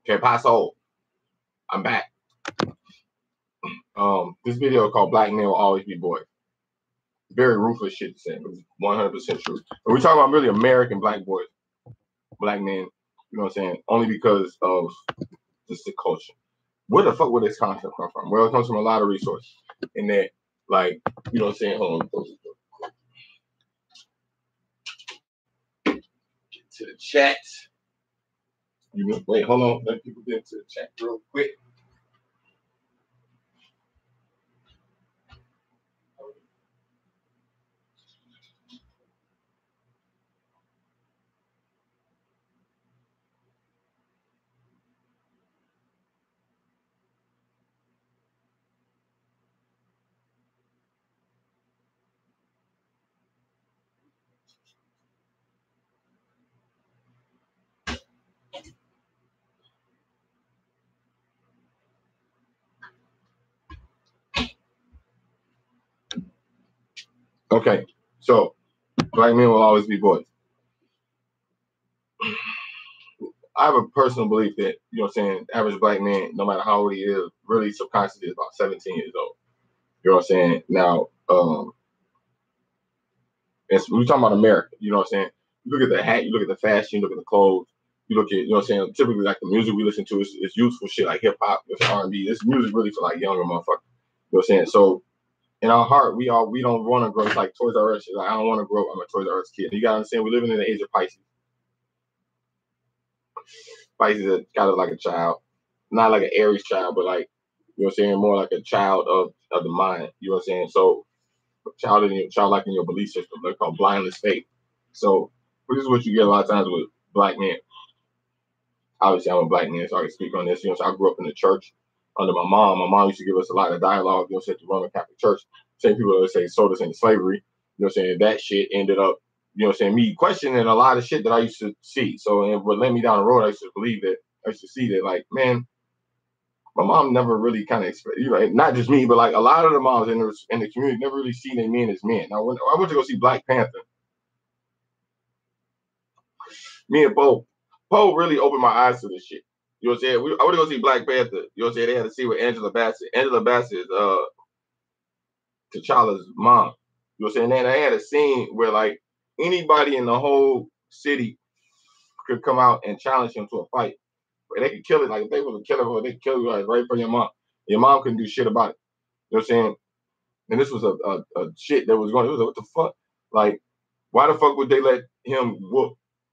K-Paso. I'm back. This video called Black Men Will Always Be Boys. Very ruthless shit to say. It's 100% true. But we're talking about really American black boys, black men, you know what I'm saying? Only because of just the culture. Where the fuck would this concept come from? Well, it comes from a lot of resources. And that, like, you know what I'm saying? Hold on. Get to the chat. Wait, hold on. Let people get into the chat real quick. Okay, so black men will always be boys. I have a personal belief that, you know what I'm saying, average black man, no matter how old he is, really subconsciously is about 17 years old. You know what I'm saying? Now, we're talking about America, you know what I'm saying? You look at the hat, you look at the fashion, you look at the clothes, you look at, you know what I'm saying, typically like the music we listen to is youthful shit like hip hop, it's R&B. This music really for like younger motherfuckers. You know what I'm saying? So in our heart, we don't want to grow. It's like Toys R Us. Like, I don't want to grow up. I'm a Toys R Us kid. You gotta understand, we're living in the age of Pisces. Pisces is kind of like a child, not like an Aries child, but like, you know what I'm saying, more like a child of the mind. You know what I'm saying? So childlike in your belief system. They're called blindless faith. So this is what you get a lot of times with black men. Obviously, I'm a black man, so I can speak on this. You know, so I grew up in the church under my mom. My mom used to give us a lot of dialogue, you know, at the Roman Catholic Church. Same people that say sold us into slavery. You know what I'm saying? That shit ended up, you know what I'm saying, me questioning a lot of shit that I used to see. So, and what led me down the road, I used to see that, like, man, my mom never really kind of, you know, not just me, but like a lot of the moms in the community never really see their men as men. Now, when I went to go see Black Panther, me and Poe really opened my eyes to this shit. You know what I'm saying? I went to go see Black Panther. You know what I'm saying? They had to see with Angela Bassett. Angela Bassett is T'Challa's mom. You know what I'm saying? And they had a scene where like anybody in the whole city could come out and challenge him to a fight. They could kill it. Like if they were to kill her, they could kill you like, right for your mom. Your mom couldn't do shit about it. You know what I'm saying? And this was a shit that was going. It was like, what the fuck? Like, why the fuck would they let him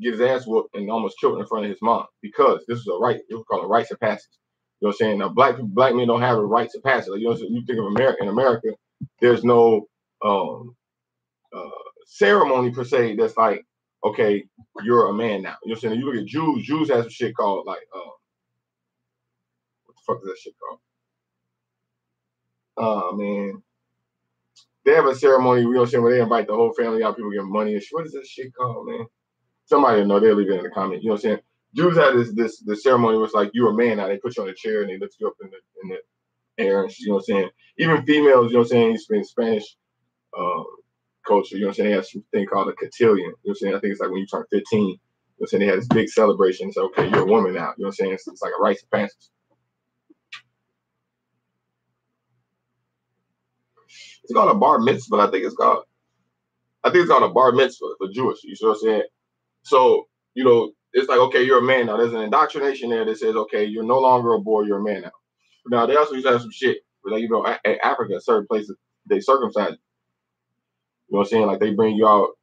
get his ass whooped and almost killed in front of his mom? Because this is a right. It was called a rites of passage. You know what I'm saying? Now, black men don't have a rites of passage. Like, you know, so you think of America. In America, there's no ceremony per se that's like, okay, you're a man now. You know what I'm saying? You look at Jews. Jews have some shit called like, what the fuck is that shit called? Man. They have a ceremony, you know what I'm saying, where they invite the whole family out, people give money and shit. What is that shit called, man? Somebody will know, they'll leave it in the comment. You know what I'm saying? Jews had this ceremony where it's like you're a man now. They put you on a chair and they lift you up in the air and shit, you know what I'm saying? Even females, you know what I'm saying, in Spanish culture, you know what I'm saying, they have something called a cotillion. You know what I'm saying? I think it's like when you turn 15, you know what I'm saying, they had this big celebration. It's okay, you're a woman now. You know what I'm saying? It's like a rites of passage. It's called a bar mitzvah, I think it's called a bar mitzvah for Jewish. You know what I'm saying? So, you know, it's like, okay, you're a man now. There's an indoctrination there that says, okay, you're no longer a boy, you're a man now. Now, they also used to have some shit, like, you know, in Africa, certain places, they circumcise you. You know what I'm saying? Like, they bring you out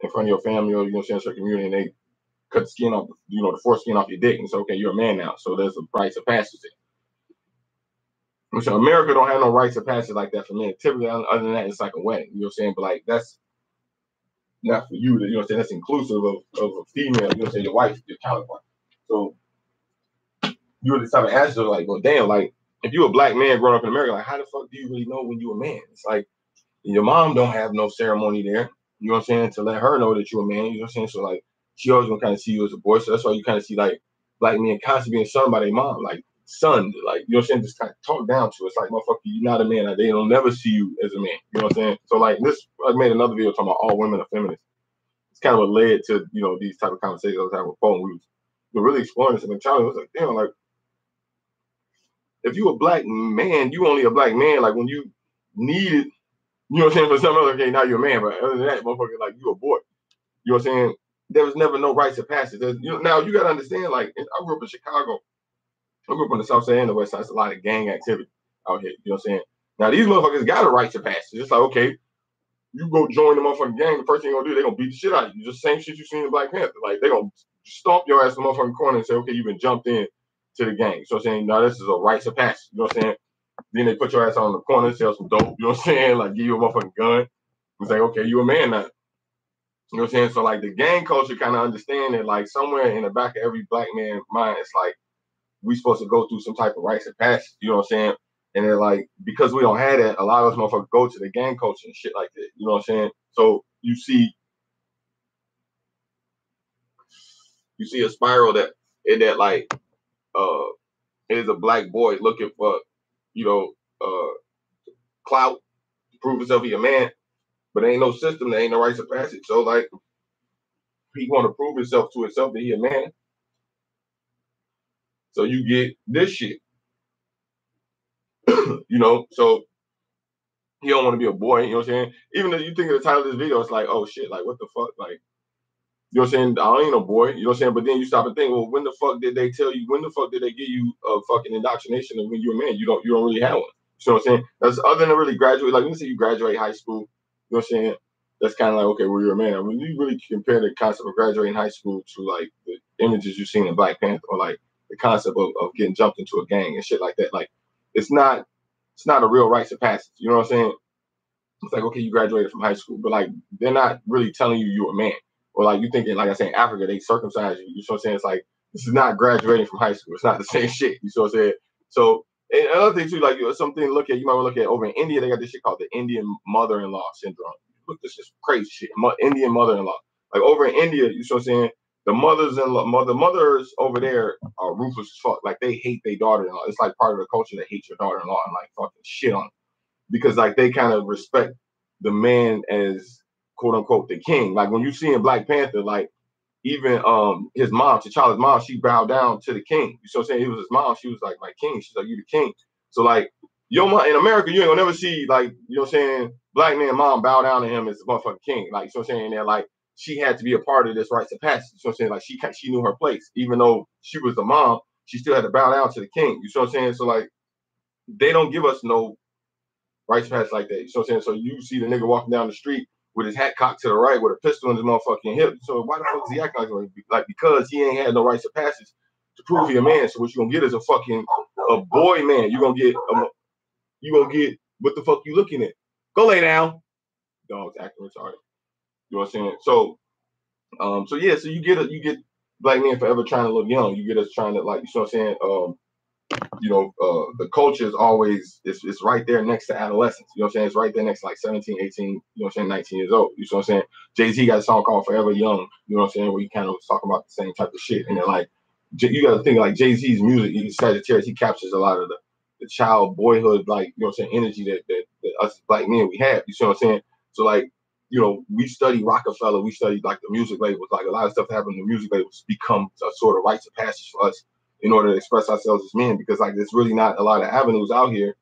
in front of your family or, you know what I'm saying, certain community, and they cut the skin off, you know, the foreskin off your dick and say, okay, you're a man now. So there's a rites of passage there. So America don't have no rites of passage like that for men. Typically, other than that, it's like a wedding. You know what I'm saying? But like that's not for you. You know what I'm saying? That's inclusive of a female. You know what I'm saying? Your wife, your counterpart. So you were the type of answer like, well, damn, like if you a black man growing up in America, like how the fuck do you really know when you a man? It's like your mom don't have no ceremony there. You know what I'm saying? To let her know that you're a man. You know what I'm saying? So like she always gonna kind of see you as a boy. So that's why you kind of see like black men constantly being shunned by their mom. Like son, like, you know what I'm saying, just kind of talk down to us, like, motherfucker, you're not a man. Like, they don't never see you as a man. You know what I'm saying? So, like, I made another video talking about all women are feminists. It's kind of what led to, you know, these type of conversations I was having with Paul. We were really exploring this, and Charlie was like, damn, like, if you a black man, you only a black man like when you needed, you know what I'm saying, for some other, okay, now you're a man, but other than that, motherfucker, like you a boy. You know what I'm saying? There was never no rites of passage. Now you gotta understand, like I grew up in Chicago. I grew up on the south side and the west side. It's a lot of gang activity out here. You know what I'm saying? Now these motherfuckers got a right to passage. It's like, okay, you go join the motherfucking gang, the first thing they're gonna do, they're gonna beat the shit out of you. Just same shit you seen in Black Panther. Like they're gonna stomp your ass in the motherfucking corner and say, okay, you've been jumped in to the gang. So I'm saying, no, this is a rites of passage. You know what I'm saying? Then they put your ass on the corner, sell some dope, you know what I'm saying? Like give you a motherfucking gun. It's like, okay, you a man now. You know what I'm saying? So like the gang culture kind of understand that like somewhere in the back of every black man's mind, it's like we supposed to go through some type of rites of passage, you know what I'm saying? And then like because we don't have that, a lot of us motherfuckers go to the gang culture and shit like that. You know what I'm saying? So you see a spiral that like is a black boy looking for, you know, clout to prove himself he a man, but there ain't no system, there ain't no rites of passage. So like he want to prove himself to himself that he a man. So you get this shit. You know, so he don't want to be a boy, you know what I'm saying? Even though you think of the title of this video, it's like, oh shit, like what the fuck? Like, you know what I'm saying? I ain't no boy, you know what I'm saying? But then you stop and think, well, when the fuck did they tell you, when the fuck did they give you a fucking indoctrination of when you're a man? You don't really have one. You know what I'm saying? That's other than really graduate, like when you say you graduate high school, you know what I'm saying? That's kind of like, okay, well, you're a man. I mean, you really compare the concept of graduating high school to like the images you've seen in Black Panther, or like the concept of getting jumped into a gang and shit like that. Like, it's not a real rites of passage. You know what I'm saying? It's like, okay, you graduated from high school, but like they're not really telling you you're a man. Or like you thinking, like I say, in Africa, they circumcise you. You know what I'm saying? It's like this is not graduating from high school. It's not the same shit. You know what I'm saying? So and another thing too, like something to look at, you might want to look at over in India, they got this shit called the Indian mother-in-law syndrome. Look, this is crazy shit. Indian mother-in-law. Like over in India, you know what I'm saying? The mothers over there are ruthless as fuck. Like they hate their daughter-in-law. It's like part of the culture that hates your daughter-in-law and like fucking shit on them, because like they kind of respect the man as quote unquote the king. Like when you see in Black Panther, like even his mom, T'Challa's mom, she bowed down to the king. You know what I'm saying? It was his mom. She was like my king. She's like, you the king. So like your mom in America, you ain't gonna never see like, you know what I'm saying, black man mom bow down to him as the motherfucking king. Like, you know what I'm saying? And they're like, she had to be a part of this rites of passage. You know what I'm saying? Like she knew her place. Even though she was the mom, she still had to bow down to the king. You know what I'm saying? So like they don't give us no rights passage like that. You know what I'm saying? So you see the nigga walking down the street with his hat cocked to the right with a pistol in his motherfucking hip. So why the fuck is he acting like that? Like because he ain't had no rights of passage to prove he a man. So what you gonna get is a boy man. You gonna get what the fuck you looking at? Go lay down. Dog's acting retarded. You know what I'm saying? So so yeah, so you get black men forever trying to look young. You get us trying to like, you know what I'm saying? The culture is always it's right there next to adolescence. You know what I'm saying? It's right there next to like 17, 18, you know what I'm saying, 19 years old. You know what I'm saying? Jay-Z got a song called Forever Young, you know what I'm saying, where he kind of was talking about the same type of shit. And then like you gotta think like Jay-Z's music, he's Sagittarius, he captures a lot of the child boyhood, like, you know what I'm saying, energy that us black men we have. You know what I'm saying? So like, you know, we study Rockefeller, we study like the music labels, like a lot of stuff that happened in the music labels becomes a sort of rites of passage for us in order to express ourselves as men, because like there's really not a lot of avenues out here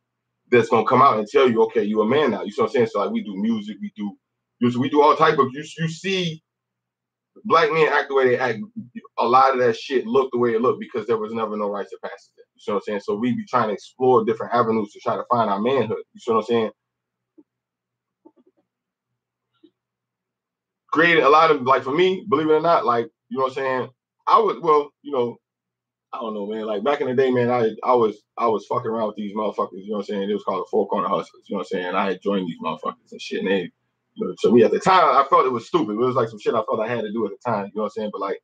that's gonna come out and tell you, okay, you're a man now. You know what I'm saying? So like we do music, we do all type of you see black men act the way they act. A lot of that shit looked the way it looked because there was never no rites of passage there. You know what I'm saying? So we be trying to explore different avenues to try to find our manhood. You know what I'm saying? Created a lot of, like, for me, believe it or not, like, you know what I'm saying, I don't know, man. Like back in the day, man, I was fucking around with these motherfuckers. You know what I'm saying? It was called the Four Corner Hustlers. You know what I'm saying? I had joined these motherfuckers and shit. And they, so me at the time, I felt it was stupid. It was like some shit I felt I had to do at the time. You know what I'm saying? But like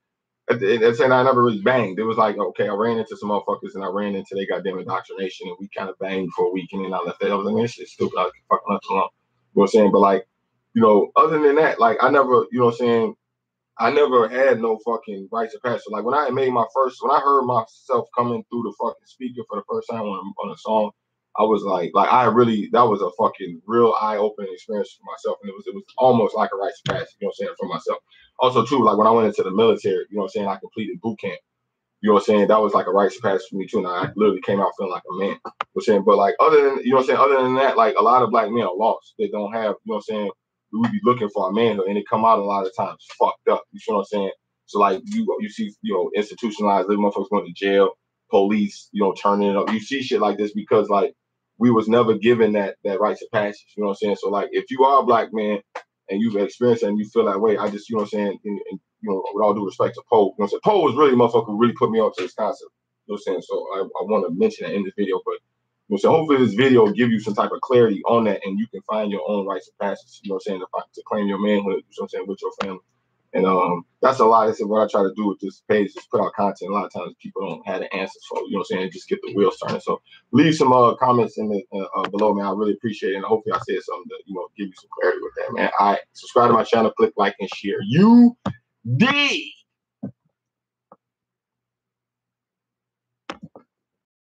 at the same time, I never really banged. It was like, okay, I ran into some motherfuckers and I ran into their goddamn indoctrination, and we kind of banged for a week, and then I left that. I was like, man, this shit's stupid. I was fucking left alone. You know what I'm saying? But like, other than that, like I never, you know what I'm saying, I never had no fucking rites of passage. Like when I heard myself coming through the fucking speaker for the first time on a song, I was like that was a fucking real eye-opening experience for myself. And it was almost like a rites of passage, you know what I'm saying, for myself. Also too, like when I went into the military, you know what I'm saying, I completed boot camp. You know what I'm saying? That was like a rites of passage for me too. And I literally came out feeling like a man. You know what I'm saying? But like other than, you know what I'm saying, other than that, like a lot of black men are lost. They don't have, you know what I'm saying, we would be looking for a manhood and they come out a lot of times fucked up. You know what I'm saying? So like you see, you know, institutionalized little motherfuckers going to jail, police, you know, turning it up. You see shit like this because like we was never given that rites of passage. You know what I'm saying? So like if you are a black man and you've experienced it and you feel that way, I just, you know what I'm saying, and you know, with all due respect to Poe, you know what I'm saying? Poe was really a motherfucker who really put me onto this concept. You know what I'm saying? So I want to mention that in this video, but you know, so hopefully this video will give you some type of clarity on that and you can find your own rites of passage, you know what I'm saying, to claim your manhood, you know what I'm saying, with your family. And that's a lot. That's what I try to do with this page, is put out content. A lot of times people don't have the answers for, you know what I'm saying, just get the wheels turning. So leave some comments in the below, man. I really appreciate it. And hopefully I said something to, you know, give you some clarity with that, man. All right, subscribe to my channel, click like and share. You D.